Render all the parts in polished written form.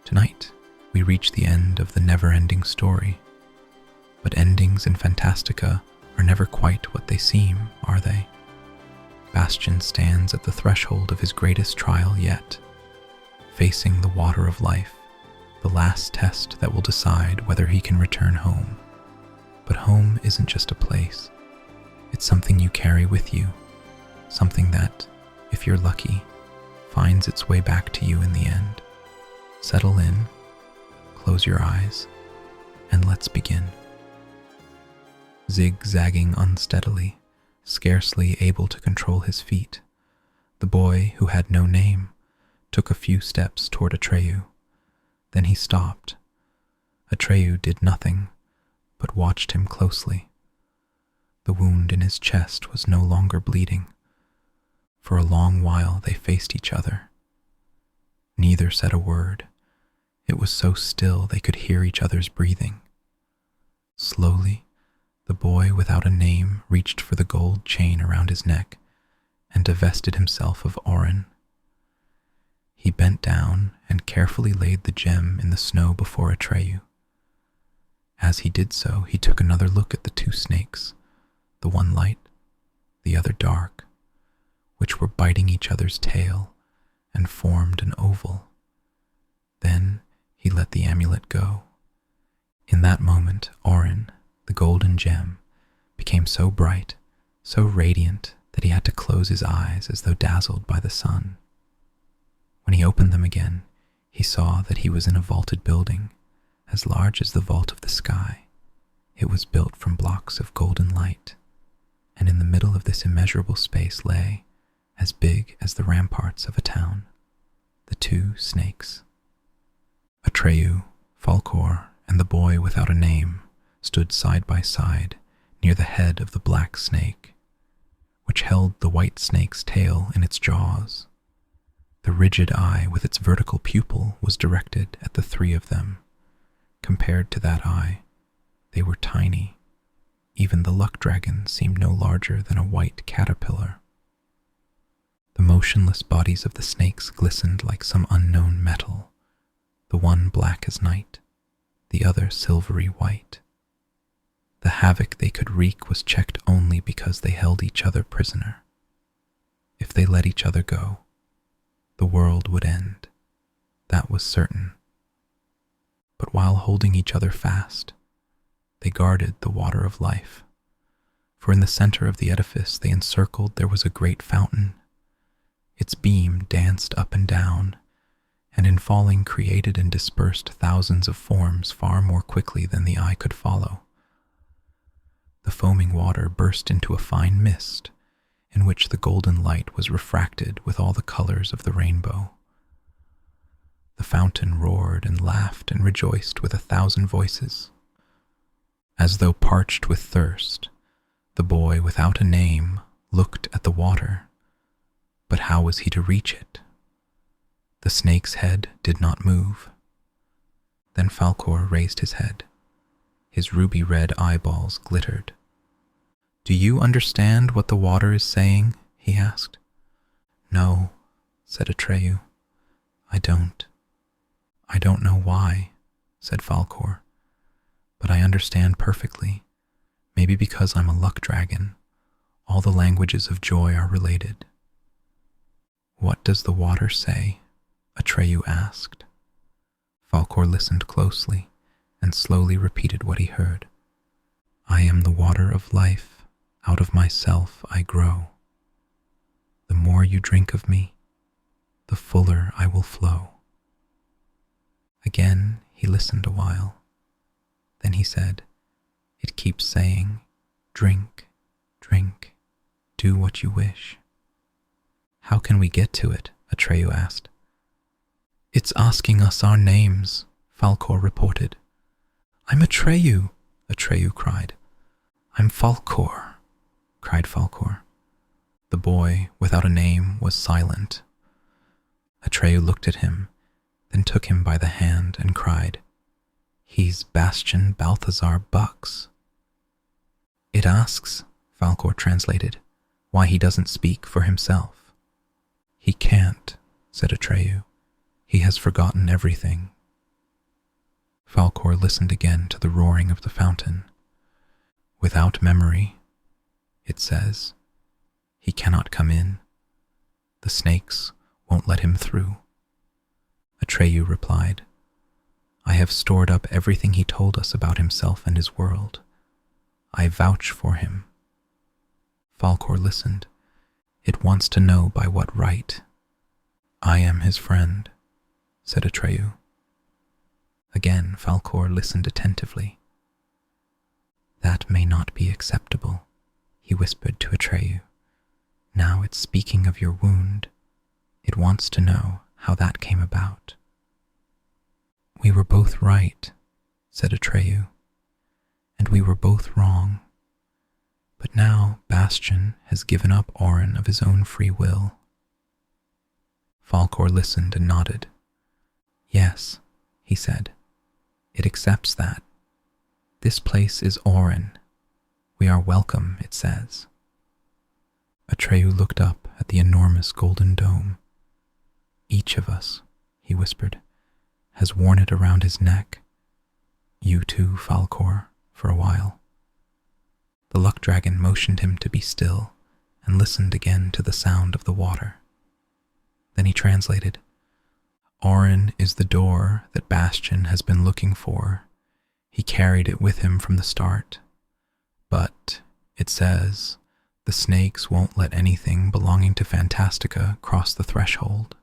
Tonight, we reach the end of the Neverending Story. But endings in Fantastica are never quite what they seem, are they? Bastian stands at the threshold of his greatest trial yet, facing the water of life, the last test that will decide whether he can return home. But home isn't just a place. It's something you carry with you, something that, if you're lucky, finds its way back to you in the end. Settle in, close your eyes, and let's begin. Zigzagging unsteadily, scarcely able to control his feet, the boy, who had no name, took a few steps toward Atreyu. Then he stopped. Atreyu did nothing, but watched him closely. The wound in his chest was no longer bleeding. For a long while they faced each other. Neither said a word. It was so still they could hear each other's breathing. Slowly, the boy without a name reached for the gold chain around his neck and divested himself of Orin. He bent down and carefully laid the gem in the snow before Atreyu. As he did so, he took another look at the two snakes, the one light, the other dark, which were biting each other's tail and formed an oval. Then he let the amulet go. In that moment, Orin, the golden gem, became so bright, so radiant, that he had to close his eyes as though dazzled by the sun. When he opened them again, he saw that he was in a vaulted building, as large as the vault of the sky. It was built from blocks of golden light, and in the middle of this immeasurable space lay, as big as the ramparts of a town, the two snakes. Atreyu, Falkor, and the boy without a name stood side by side near the head of the black snake, which held the white snake's tail in its jaws. The rigid eye with its vertical pupil was directed at the three of them. Compared to that eye, they were tiny. Even the luck dragon seemed no larger than a white caterpillar. The motionless bodies of the snakes glistened like some unknown metal, the one black as night, the other silvery white. The havoc they could wreak was checked only because they held each other prisoner. If they let each other go, the world would end. That was certain. But while holding each other fast, they guarded the water of life. For in the center of the edifice they encircled there was a great fountain. Its beam danced up and down, and in falling created and dispersed thousands of forms far more quickly than the eye could follow. The foaming water burst into a fine mist, in which the golden light was refracted with all the colors of the rainbow. The fountain roared and laughed and rejoiced with 1,000 voices. As though parched with thirst, the boy without a name looked at the water. But how was he to reach it? The snake's head did not move. Then Falkor raised his head. His ruby-red eyeballs glittered. "Do you understand what the water is saying?" he asked. "No," said Atreyu. "I don't." "I don't know why," said Falkor. "But I understand perfectly. Maybe because I'm a luck dragon. All the languages of joy are related." "What does the water say?" Atreyu asked. Falkor listened closely and slowly repeated what he heard. "I am the water of life. Out of myself I grow. The more you drink of me, the fuller I will flow." Again he listened a while. Then he said, "It keeps saying, 'Drink, drink, do what you wish.'" "How can we get to it?" Atreyu asked. "It's asking us our names," Falkor reported. "I'm Atreyu," Atreyu cried. "I'm Falkor," cried Falkor. The boy, without a name, was silent. Atreyu looked at him, then took him by the hand and cried, "He's Bastian Balthazar Bucks." "It asks," Falkor translated, "why he doesn't speak for himself." "He can't," said Atreyu. "He has forgotten everything. Falkor listened again to the roaring of the fountain. Without memory, it says, he cannot come in. The snakes won't let him through. Atreyu replied, I have stored up everything he told us about himself and his world. I vouch for him. Falkor listened. It wants to know by what right. I am his friend, said Atreyu. Again, Falkor listened attentively. That may not be acceptable, he whispered to Atreyu. Now it's speaking of your wound. It wants to know how that came about. We were both right, said Atreyu, and we were both wrong. But now Bastian has given up Auron of his own free will. Falkor listened and nodded. Yes, he said. It accepts that. This place is Auron. We are welcome, it says. Atreyu looked up at the enormous golden dome. Each of us, he whispered, has worn it around his neck. You too, Falkor, for a while. The luck dragon motioned him to be still and listened again to the sound of the water. Then he translated, Auron is the door that Bastian has been looking for. He carried it with him from the start. But, it says, the snakes won't let anything belonging to Fantastica cross the threshold.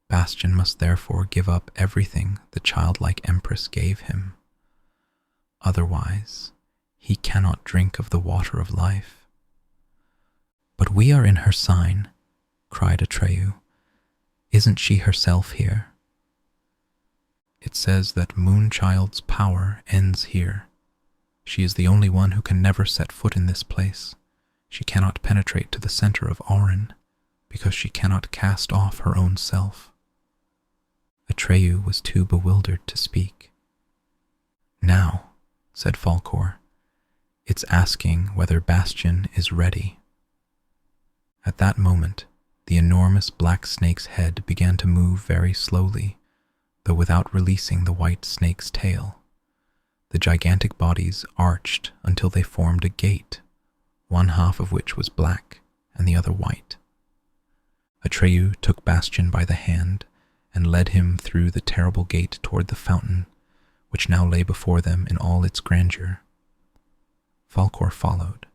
Bastian must therefore give up everything the childlike Empress gave him. Otherwise, he cannot drink of the water of life. But we are in her sign, cried Atreyu. Isn't she herself here? It says that Moonchild's power ends here. She is the only one who can never set foot in this place. She cannot penetrate to the center of Auron, because she cannot cast off her own self. Atreyu was too bewildered to speak. Now, said Falkor, it's asking whether Bastian is ready. At that moment, the enormous black snake's head began to move very slowly, though without releasing the white snake's tail. The gigantic bodies arched until they formed a gate, one half of which was black and the other white. Atreyu took Bastian by the hand and led him through the terrible gate toward the fountain, which now lay before them in all its grandeur. Falkor followed.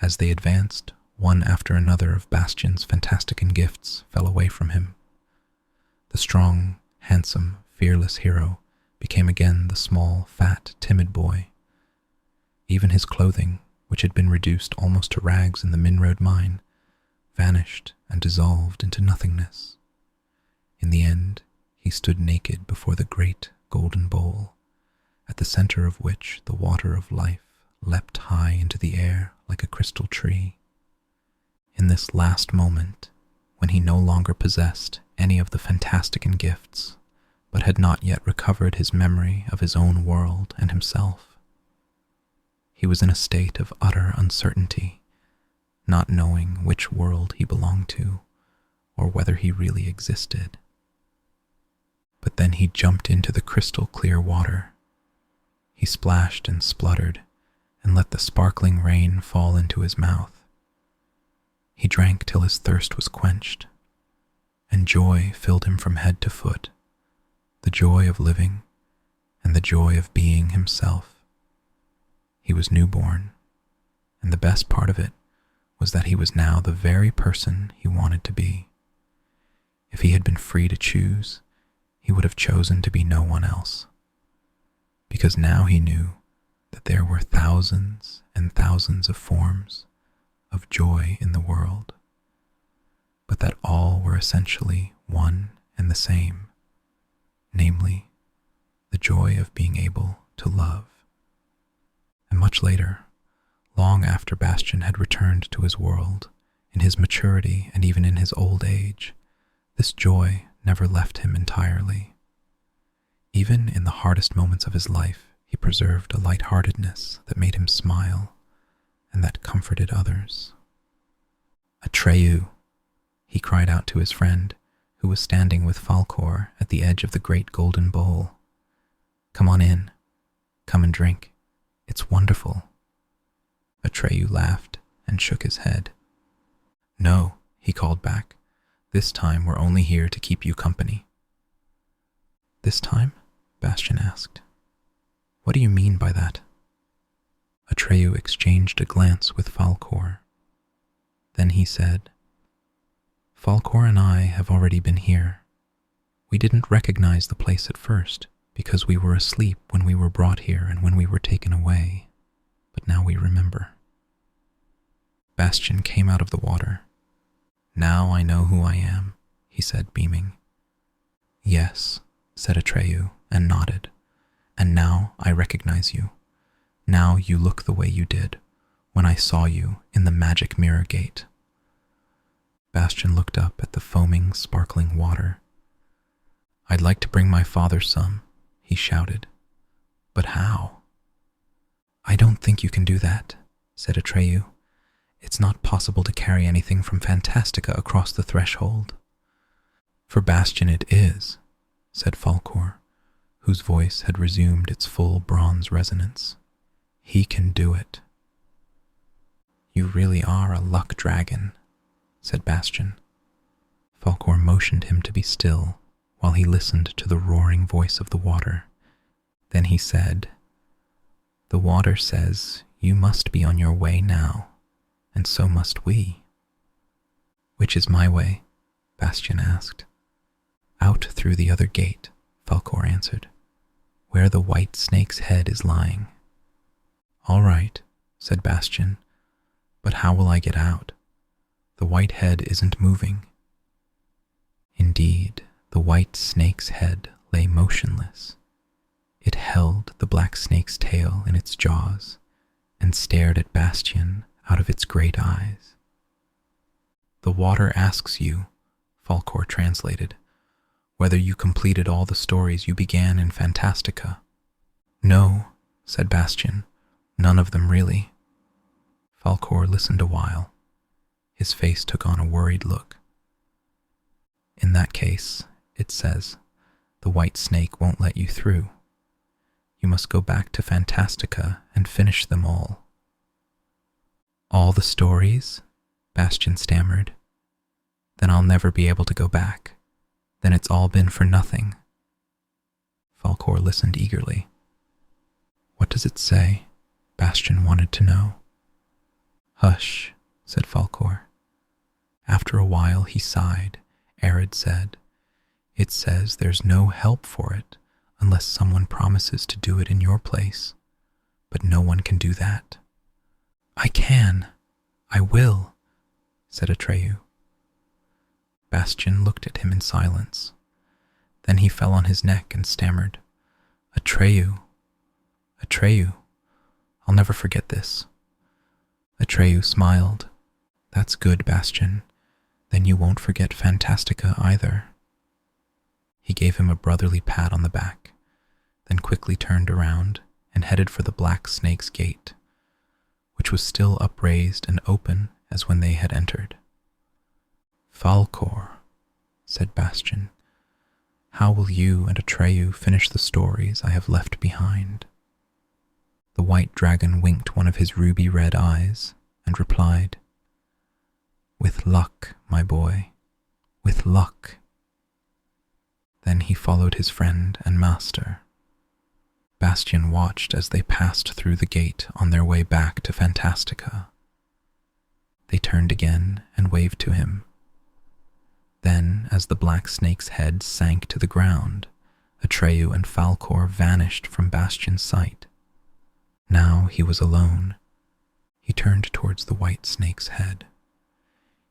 As they advanced, one after another of Bastian's Fantastican gifts fell away from him. The strong, handsome, fearless hero became again the small, fat, timid boy. Even his clothing, which had been reduced almost to rags in the Minroad mine, vanished and dissolved into nothingness. In the end, he stood naked before the great golden bowl, at the center of which the water of life leapt high into the air like a crystal tree. In this last moment, when he no longer possessed any of the Fantastican gifts, but had not yet recovered his memory of his own world and himself, he was in a state of utter uncertainty, not knowing which world he belonged to, or whether he really existed. But then he jumped into the crystal clear water. He splashed and spluttered, and let the sparkling rain fall into his mouth. He drank till his thirst was quenched, and joy filled him from head to foot, the joy of living and the joy of being himself. He was newborn, and the best part of it was that he was now the very person he wanted to be. If he had been free to choose, he would have chosen to be no one else, because now he knew that there were thousands and thousands of forms of joy in the world, but that all were essentially one and the same, namely, the joy of being able to love. And much later, long after Bastian had returned to his world, in his maturity and even in his old age, this joy never left him entirely. Even in the hardest moments of his life, he preserved a lightheartedness that made him smile and that comforted others. Atreyu, he cried out to his friend, who was standing with Falkor at the edge of the great golden bowl. Come on in. Come and drink. It's wonderful." Atreyu laughed and shook his head. "No," he called back. "This time we're only here to keep you company." "This time?" Bastian asked. "What do you mean by that?" Atreyu exchanged a glance with Falkor. Then he said, "Falkor and I have already been here. We didn't recognize the place at first because we were asleep when we were brought here and when we were taken away, but now we remember." Bastian came out of the water. "Now I know who I am," he said, beaming. "Yes," said Atreyu, and nodded. "And now I recognize you. Now you look the way you did when I saw you in the magic mirror gate." Bastian looked up at the foaming, sparkling water. "I'd like to bring my father some," he shouted. "But how?" "I don't think you can do that," said Atreyu. "It's not possible to carry anything from Fantastica across the threshold." "For Bastian it is," said Falkor, whose voice had resumed its full bronze resonance. "He can do it." "You really are a luck dragon," said Bastian. Falkor motioned him to be still while he listened to the roaring voice of the water. Then he said, "The water says you must be on your way now, and so must we." "Which is my way?" Bastian asked. "Out through the other gate," Falkor answered, "where the white snake's head is lying." "All right," said Bastian, "but how will I get out? The white head isn't moving." Indeed, the white snake's head lay motionless. It held the black snake's tail in its jaws and stared at Bastian out of its great eyes. "The water asks you," Falkor translated, "whether you completed all the stories you began in Fantastica." "No," said Bastian, "none of them really." Falkor listened a while. His face took on a worried look. "In that case," it says, "the white snake won't let you through. You must go back to Fantastica and finish them all." "All the stories?" Bastian stammered. "Then I'll never be able to go back. Then it's all been for nothing." Falkor listened eagerly. "What does it say?" Bastian wanted to know. "Hush," said Falkor. After a while he sighed. Arid said, "It says there's no help for it unless someone promises to do it in your place. But no one can do that." "I can. I will," said Atreyu. Bastian looked at him in silence. Then he fell on his neck and stammered, "Atreyu, Atreyu, I'll never forget this." Atreyu smiled. "That's good, Bastian. Then you won't forget Fantastica either." He gave him a brotherly pat on the back, then quickly turned around and headed for the black snake's gate, which was still upraised and open as when they had entered. "Falkor," said Bastian, "how will you and Atreyu finish the stories I have left behind?" The white dragon winked one of his ruby-red eyes and replied, "With luck, my boy, with luck." Then he followed his friend and master. Bastian watched as they passed through the gate on their way back to Fantastica. They turned again and waved to him. Then, as the black snake's head sank to the ground, Atreyu and Falkor vanished from Bastian's sight. Now he was alone. He turned towards the white snake's head.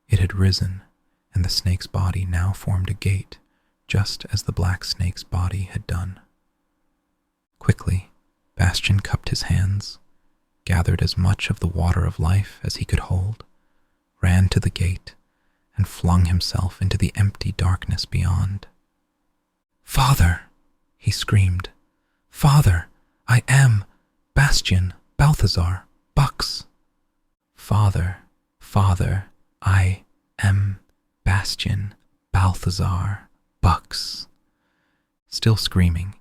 It had risen, and the snake's body now formed a gate, just as the black snake's body had done. Quickly, Bastian cupped his hands, gathered as much of the water of life as he could hold, ran to the gate, and flung himself into the empty darkness beyond. "Father!" he screamed. "Father, I am Bastian, Balthazar, Bux." "Father, Father, I am Bastian, Balthazar, Bux." Still screaming,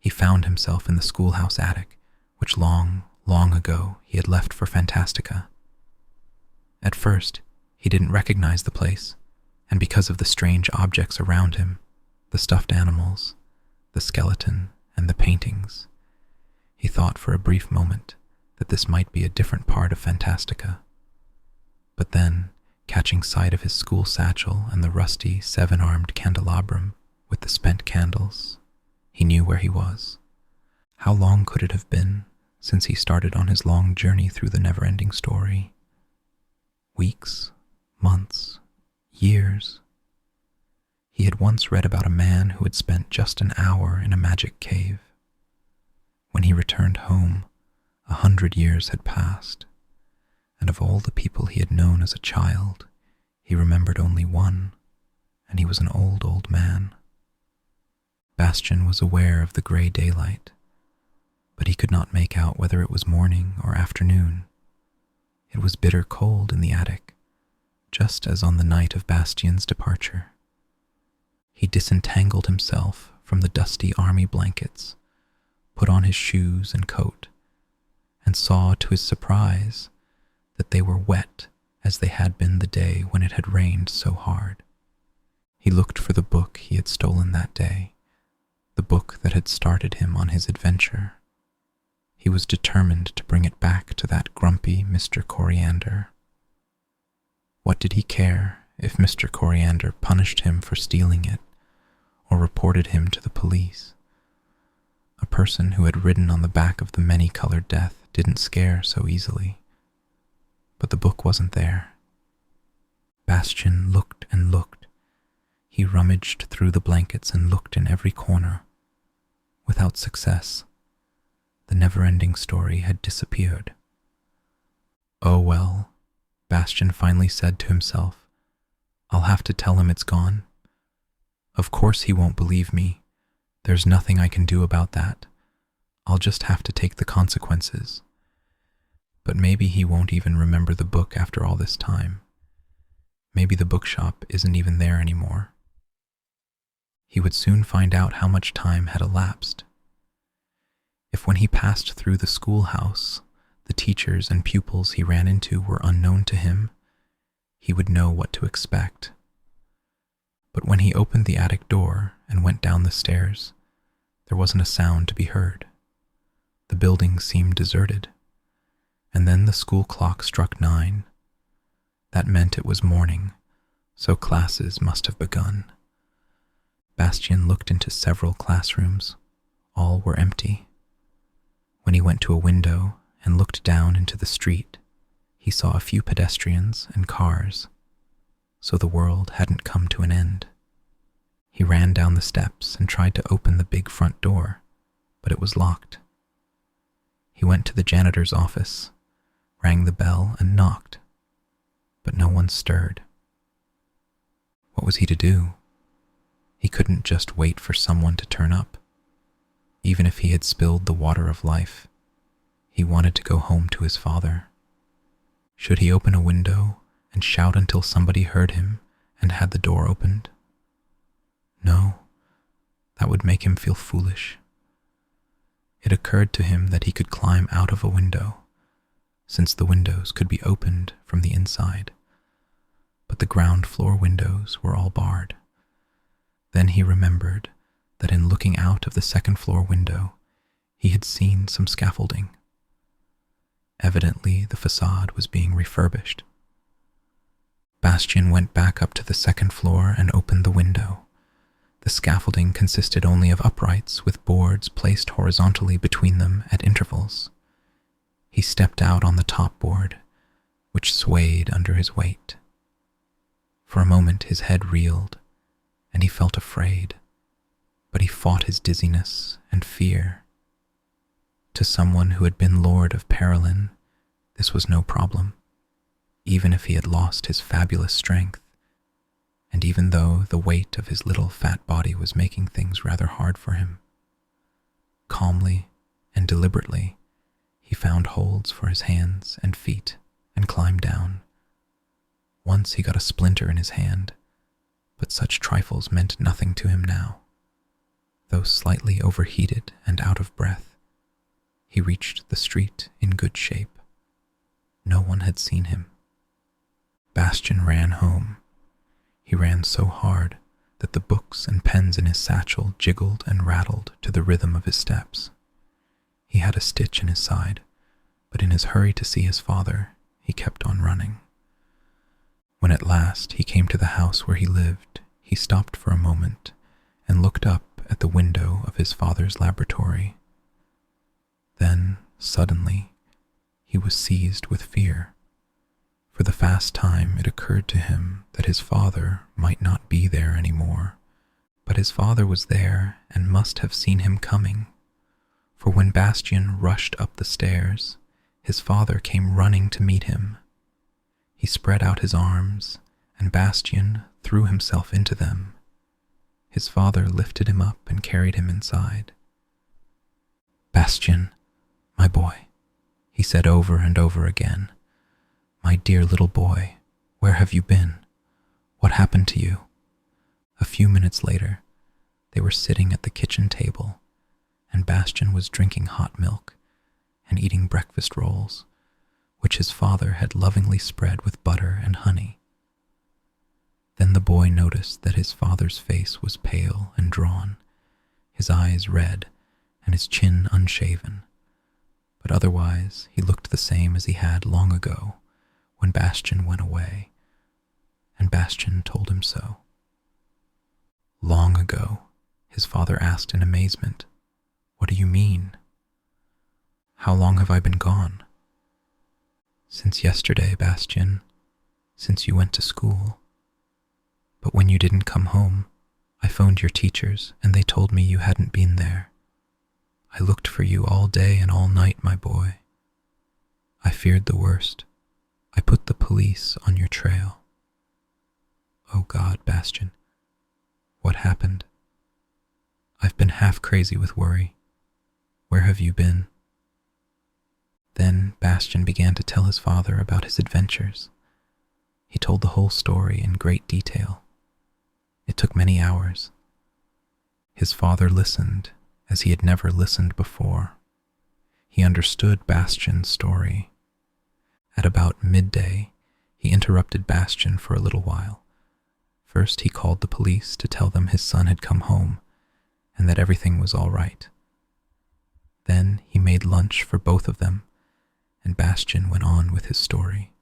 He found himself in the schoolhouse attic, which long, long ago he had left for Fantastica. At first, he didn't recognize the place, and because of the strange objects around him, the stuffed animals, the skeleton, and the paintings, he thought for a brief moment that this might be a different part of Fantastica. But then, catching sight of his school satchel and the rusty seven-armed candelabrum with the spent candles, he knew where he was. How long could it have been since he started on his long journey through the Neverending Story? Weeks, months, years. He had once read about a man who had spent just an hour in a magic cave. When he returned home, 100 years had passed, and of all the people he had known as a child, he remembered only one, and he was an old, old man. Bastian was aware of the grey daylight, but he could not make out whether it was morning or afternoon. It was bitter cold in the attic, just as on the night of Bastian's departure. He disentangled himself from the dusty army blankets, put on his shoes and coat, and saw to his surprise that they were wet as they had been the day when it had rained so hard. He looked for the book he had stolen that day, the book that had started him on his adventure. He was determined to bring it back to that grumpy Mr. Coriander. What did he care if Mr. Coriander punished him for stealing it or reported him to the police? A person who had ridden on the back of the many-colored death didn't scare so easily. But the book wasn't there. Bastian looked and looked. He rummaged through the blankets and looked in every corner. Without success, the Neverending Story had disappeared. Oh well, Bastian finally said to himself, I'll have to tell him it's gone. Of course he won't believe me. There's nothing I can do about that. I'll just have to take the consequences. But maybe he won't even remember the book after all this time. Maybe the bookshop isn't even there anymore. He would soon find out how much time had elapsed. If when he passed through the schoolhouse, the teachers and pupils he ran into were unknown to him, he would know what to expect. But when he opened the attic door and went down the stairs, there wasn't a sound to be heard. The building seemed deserted. And then the school clock struck 9. That meant it was morning, so classes must have begun. Bastian looked into several classrooms. All were empty. When he went to a window and looked down into the street, he saw a few pedestrians and cars, so the world hadn't come to an end. He ran down the steps and tried to open the big front door, but it was locked. He went to the janitor's office, rang the bell and knocked, but no one stirred. What was he to do? He couldn't just wait for someone to turn up. Even if he had spilled the water of life, he wanted to go home to his father. Should he open a window and shout until somebody heard him and had the door opened? No, that would make him feel foolish. It occurred to him that he could climb out of a window, since the windows could be opened from the inside, but the ground floor windows were all barred. Then he remembered that in looking out of the second floor window, he had seen some scaffolding. Evidently, the facade was being refurbished. Bastian went back up to the second floor and opened the window. The scaffolding consisted only of uprights with boards placed horizontally between them at intervals. He stepped out on the top board, which swayed under his weight. For a moment his head reeled, and he felt afraid, but he fought his dizziness and fear. To someone who had been Lord of Perilyn, this was no problem, even if he had lost his fabulous strength, and even though the weight of his little fat body was making things rather hard for him. Calmly and deliberately, he found holds for his hands and feet and climbed down. Once he got a splinter in his hand, but such trifles meant nothing to him now. Though slightly overheated and out of breath, he reached the street in good shape. No one had seen him. Bastian ran home. He ran so hard that the books and pens in his satchel jiggled and rattled to the rhythm of his steps. He had a stitch in his side, but in his hurry to see his father, he kept on running. When at last he came to the house where he lived, he stopped for a moment and looked up at the window of his father's laboratory. Then, suddenly, he was seized with fear. For the fast time it occurred to him that his father might not be there anymore, but his father was there and must have seen him coming. For when Bastian rushed up the stairs, his father came running to meet him. He spread out his arms, and Bastian threw himself into them. His father lifted him up and carried him inside. "Bastian, my boy," he said over and over again. "My dear little boy, where have you been? What happened to you?" A few minutes later, they were sitting at the kitchen table, and Bastian was drinking hot milk and eating breakfast rolls, which his father had lovingly spread with butter and honey. Then the boy noticed that his father's face was pale and drawn, his eyes red, and his chin unshaven. But otherwise he looked the same as he had long ago when Bastian went away, and Bastian told him so. "Long ago?" his father asked in amazement. "What do you mean? How long have I been gone?" "Since yesterday, Bastian, since you went to school. But when you didn't come home, I phoned your teachers and they told me you hadn't been there. I looked for you all day and all night, my boy. I feared the worst. I put the police on your trail." "Oh God, Bastian, what happened? I've been half crazy with worry. Where have you been?" Then Bastian began to tell his father about his adventures. He told the whole story in great detail. It took many hours. His father listened as he had never listened before. He understood Bastian's story. At about midday, he interrupted Bastian for a little while. First, he called the police to tell them his son had come home and that everything was all right. Then he made lunch for both of them, and Bastian went on with his story.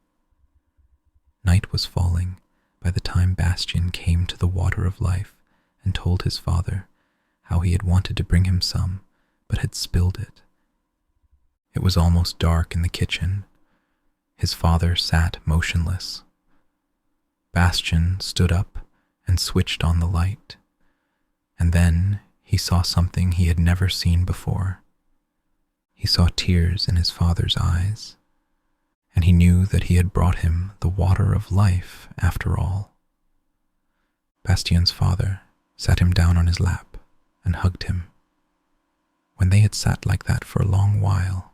Night was falling by the time Bastian came to the water of life and told his father how he had wanted to bring him some, but had spilled it. It was almost dark in the kitchen. His father sat motionless. Bastian stood up and switched on the light, and then he saw something he had never seen before. He saw tears in his father's eyes, and he knew that he had brought him the water of life after all. Bastian's father sat him down on his lap and hugged him. When they had sat like that for a long while,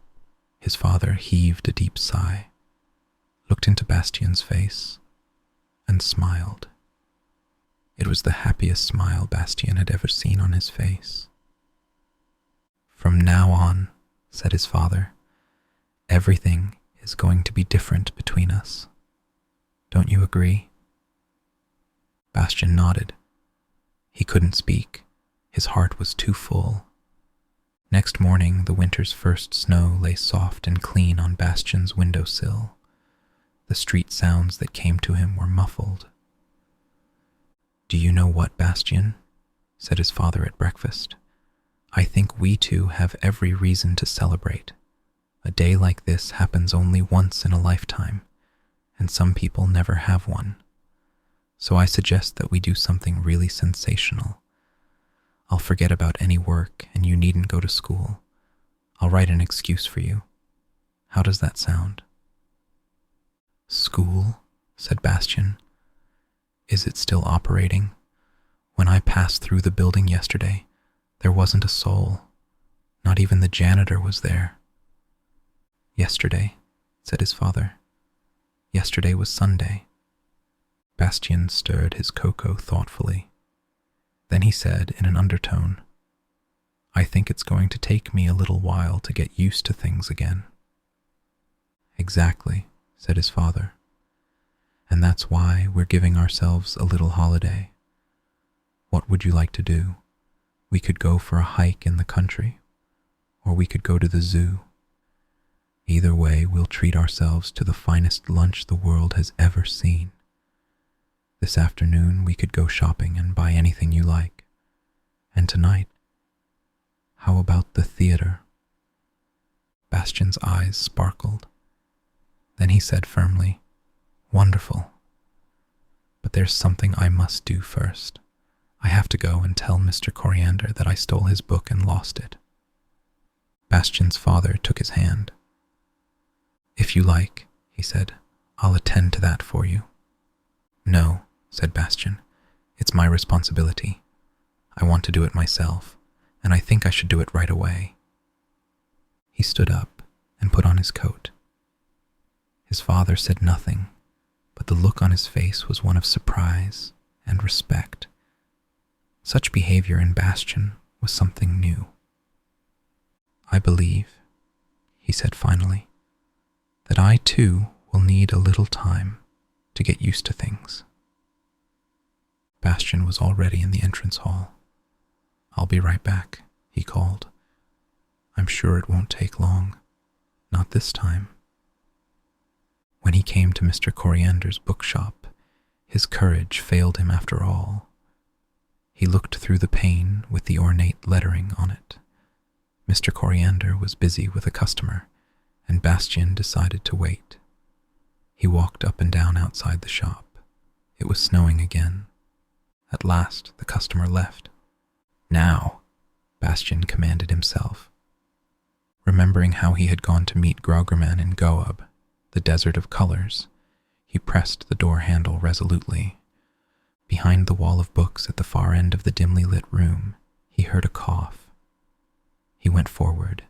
his father heaved a deep sigh, looked into Bastian's face, and smiled. It was the happiest smile Bastian had ever seen on his face. "From now on," said his father, "everything is going to be different between us. Don't you agree?" Bastian nodded. He couldn't speak. His heart was too full. Next morning, the winter's first snow lay soft and clean on Bastian's windowsill. The street sounds that came to him were muffled. "Do you know what, Bastian?" said his father at breakfast. "I think we two have every reason to celebrate. A day like this happens only once in a lifetime, and some people never have one. So I suggest that we do something really sensational. I'll forget about any work, and you needn't go to school. I'll write an excuse for you. How does that sound?" "School?" said Bastian. "Is it still operating? When I passed through the building yesterday, there wasn't a soul. Not even the janitor was there." "Yesterday," said his father. "Yesterday was Sunday." Bastian stirred his cocoa thoughtfully. Then he said in an undertone, I think it's going to take me a little while to get used to things again." "Exactly," said his father. "And that's why we're giving ourselves a little holiday. What would you like to do? We could go for a hike in the country, or we could go to the zoo. Either way, we'll treat ourselves to the finest lunch the world has ever seen. This afternoon, we could go shopping and buy anything you like. And tonight, how about the theater?" Bastian's eyes sparkled. Then he said firmly, "Wonderful. But there's something I must do first. I have to go and tell Mr. Coriander that I stole his book and lost it." Bastian's father took his hand. "If you like," he said, "I'll attend to that for you." "No," said Bastian, "it's my responsibility. I want to do it myself, and I think I should do it right away." He stood up and put on his coat. His father said nothing, but the look on his face was one of surprise and respect. Such behavior in Bastian was something new. "I believe," he said finally, "that I too will need a little time to get used to things." Bastian was already in the entrance hall. "I'll be right back," he called. "I'm sure it won't take long. Not this time." When he came to Mr. Coriander's bookshop, his courage failed him after all. He looked through the pane with the ornate lettering on it. Mr. Coriander was busy with a customer, and Bastian decided to wait. He walked up and down outside the shop. It was snowing again. At last, the customer left. "Now," Bastian commanded himself. Remembering how he had gone to meet Graugerman in Goab, the desert of colors, he pressed the door handle resolutely. Behind the wall of books at the far end of the dimly lit room, he heard a cough. He went forward.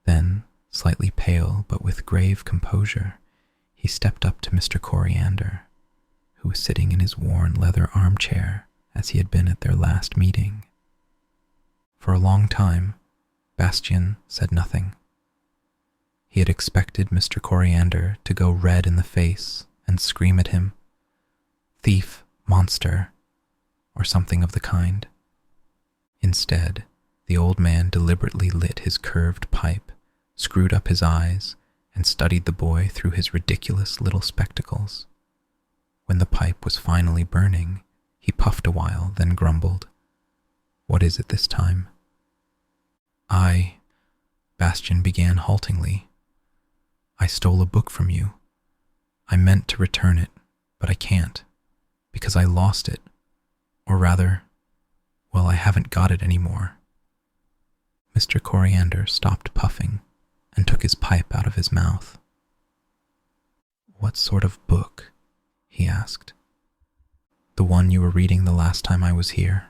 Then, slightly pale but with grave composure, he stepped up to Mr. Coriander, who was sitting in his worn leather armchair as he had been at their last meeting. For a long time, Bastian said nothing. He had expected Mr. Coriander to go red in the face and scream at him, "Thief, monster," or something of the kind. Instead, the old man deliberately lit his curved pipe, screwed up his eyes, and studied the boy through his ridiculous little spectacles. When the pipe was finally burning, he puffed a while, then grumbled, "What is it this time?" Bastian began haltingly. "I stole a book from you. I meant to return it, but I can't, because I lost it. Or rather, well, I haven't got it anymore." Mr. Coriander stopped puffing and took his pipe out of his mouth. "What sort of book?" he asked. "The one you were reading the last time I was here.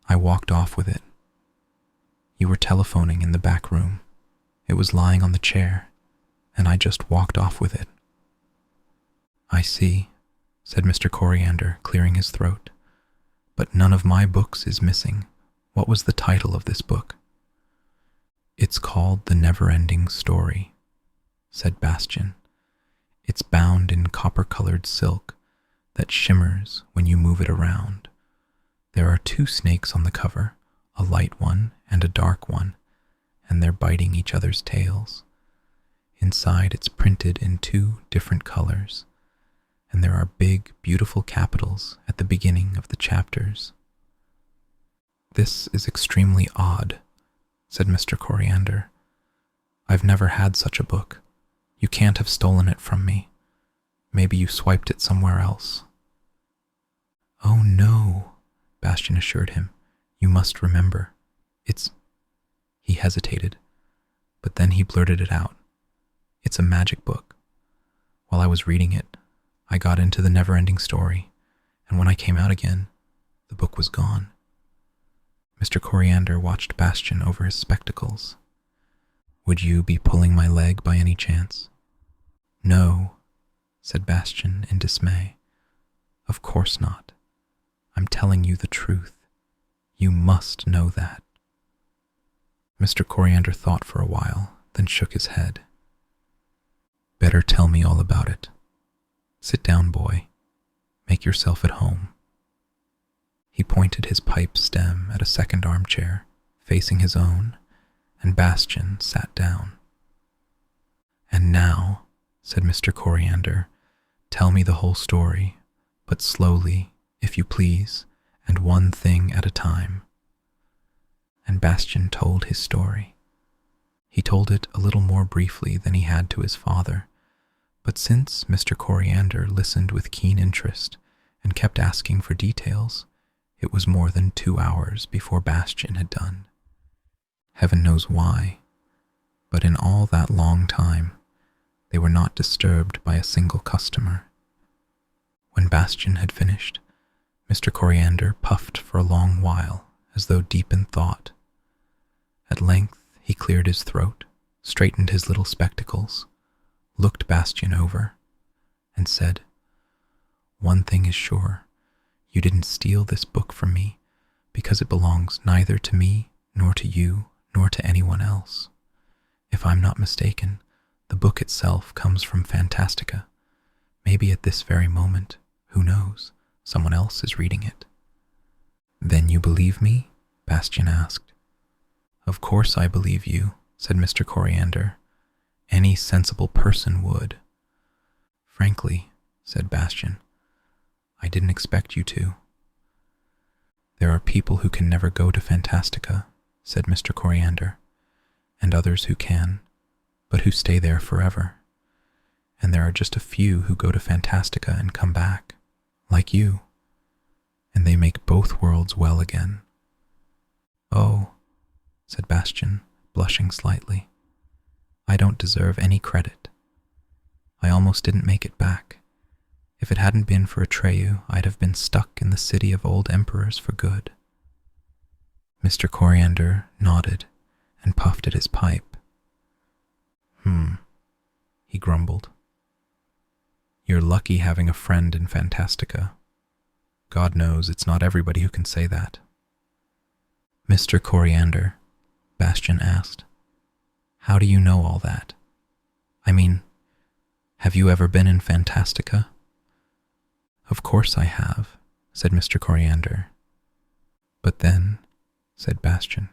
I walked off with it. You were telephoning in the back room. It was lying on the chair, and I just walked off with it." "I see," said Mr. Coriander, clearing his throat. "But none of my books is missing. What was the title of this book?" "It's called The Neverending Story," said Bastian. "It's bound in copper-colored silk that shimmers when you move it around. There are 2 snakes on the cover, a light one and a dark one, and they're biting each other's tails. Inside it's printed in 2 different colors, and there are big, beautiful capitals at the beginning of the chapters." "This is extremely odd," said Mr. Coriander. "I've never had such a book. You can't have stolen it from me. Maybe you swiped it somewhere else." "Oh no," Bastian assured him. "You must remember. It's—" He hesitated, but then he blurted it out. "It's a magic book. While I was reading it, I got into the Neverending Story, and when I came out again, the book was gone." Mr. Coriander watched Bastian over his spectacles. "Would you be pulling my leg by any chance?" "No," said Bastian in dismay. "Of course not. I'm telling you the truth. You must know that." Mr. Coriander thought for a while, then shook his head. Better tell me all about it. Sit down, boy. Make yourself at home. He pointed his pipe stem at a second armchair, facing his own, and Bastian sat down. And now, said Mr. Coriander, tell me the whole story, but slowly, if you please, and one thing at a time. And Bastian told his story. He told it a little more briefly than he had to his father, but since Mr. Coriander listened with keen interest and kept asking for details, it was more than 2 hours before Bastian had done. Heaven knows why, but in all that long time, they were not disturbed by a single customer. When Bastian had finished, Mr. Coriander puffed for a long while, as though deep in thought. At length he cleared his throat, straightened his little spectacles, looked Bastian over, and said, One thing is sure, you didn't steal this book from me, because it belongs neither to me, nor to you, nor to anyone else. If I'm not mistaken, the book itself comes from Fantastica. Maybe at this very moment, who knows, someone else is reading it. Then you believe me? Bastian asked. Of course I believe you, said Mr. Coriander. Any sensible person would. Frankly, said Bastian, I didn't expect you to. There are people who can never go to Fantastica, said Mr. Coriander, and others who can, but who stay there forever. And there are just a few who go to Fantastica and come back, like you, and they make both worlds well again. Oh, said Bastian, blushing slightly, I don't deserve any credit. I almost didn't make it back. If it hadn't been for Atreyu, I'd have been stuck in the city of old emperors for good. Mr. Coriander nodded and puffed at his pipe. He grumbled. You're lucky having a friend in Fantastica. God knows it's not everybody who can say that. Mr. Coriander, Bastian asked, how do you know all that? I mean, have you ever been in Fantastica? Of course I have, said Mr. Coriander. But then, said Bastian,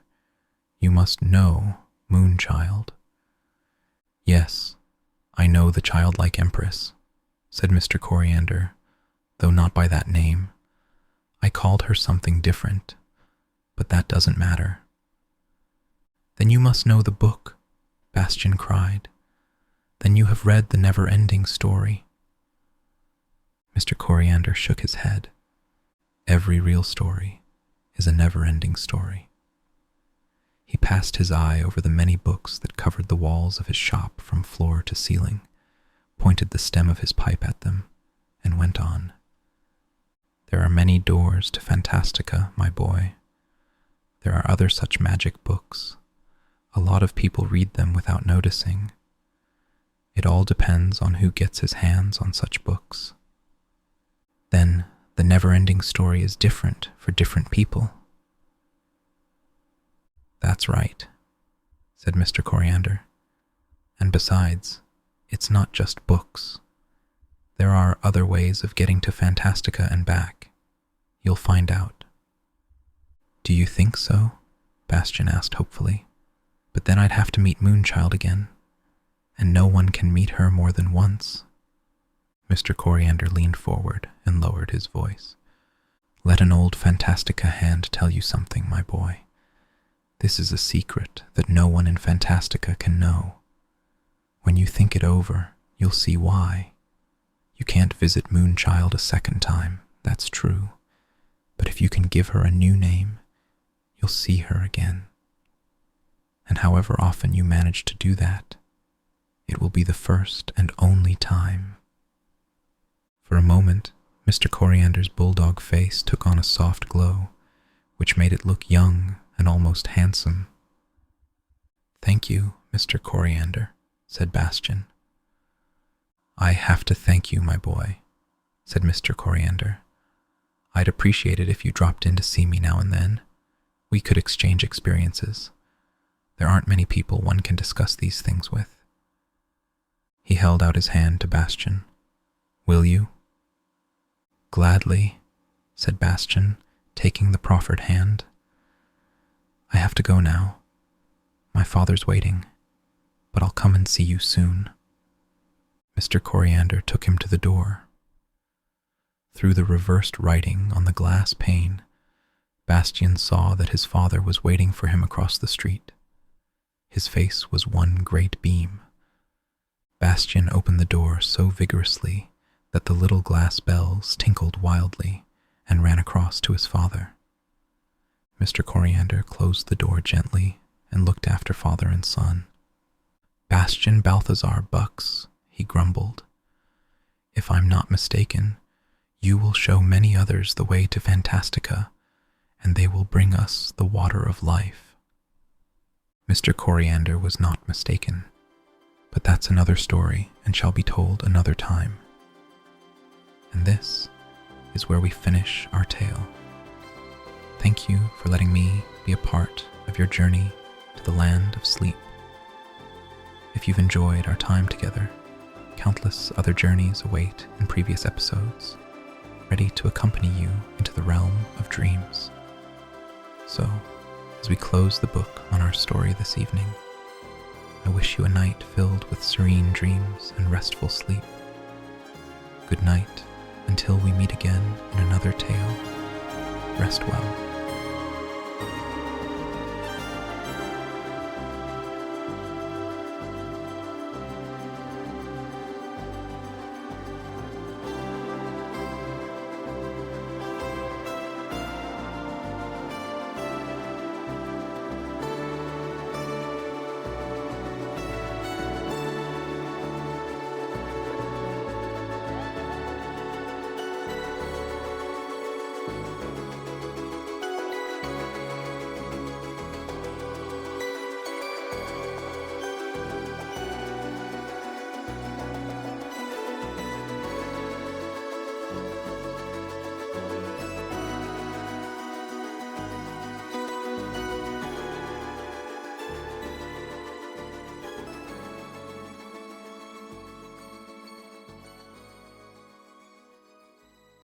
you must know Moonchild. Yes, I know the childlike empress, said Mr. Coriander, though not by that name. I called her something different, but that doesn't matter. Then you must know the book, Bastian cried. Then you have read the Neverending Story. Mr. Coriander shook his head. Every real story is a never-ending story. He passed his eye over the many books that covered the walls of his shop from floor to ceiling, pointed the stem of his pipe at them, and went on. There are many doors to Fantastica, my boy. There are other such magic books. A lot of people read them without noticing. It all depends on who gets his hands on such books. Then the never-ending story is different for different people. That's right, said Mr. Coriander. And besides, it's not just books. There are other ways of getting to Fantastica and back. You'll find out. Do you think so? Bastian asked hopefully. But then I'd have to meet Moonchild again, and no one can meet her more than once. Mr. Coriander leaned forward and lowered his voice. Let an old Fantastica hand tell you something, my boy. This is a secret that no one in Fantastica can know. When you think it over, you'll see why. You can't visit Moonchild a second time, that's true. But if you can give her a new name, you'll see her again. And however often you manage to do that, it will be the first and only time. For a moment, Mr. Coriander's bulldog face took on a soft glow, which made it look young and almost handsome. Thank you, Mr. Coriander, said Bastian. I have to thank you, my boy, said Mr. Coriander. I'd appreciate it if you dropped in to see me now and then. We could exchange experiences. There aren't many people one can discuss these things with. He held out his hand to Bastian. Will you? Gladly, said Bastian, taking the proffered hand. I have to go now. My father's waiting, but I'll come and see you soon. Mr. Coriander took him to the door. Through the reversed writing on the glass pane, Bastian saw that his father was waiting for him across the street. His face was one great beam. Bastian opened the door so vigorously that the little glass bells tinkled wildly and ran across to his father. Mr. Coriander closed the door gently and looked after father and son. Bastian Balthazar Bucks, he grumbled. If I'm not mistaken, you will show many others the way to Fantastica, and they will bring us the water of life. Mr. Coriander was not mistaken, but that's another story and shall be told another time. And this is where we finish our tale. Thank you for letting me be a part of your journey to the land of sleep. If you've enjoyed our time together, countless other journeys await in previous episodes, ready to accompany you into the realm of dreams. So, as we close the book on our story this evening, I wish you a night filled with serene dreams and restful sleep. Good night, until we meet again in another tale. Rest well.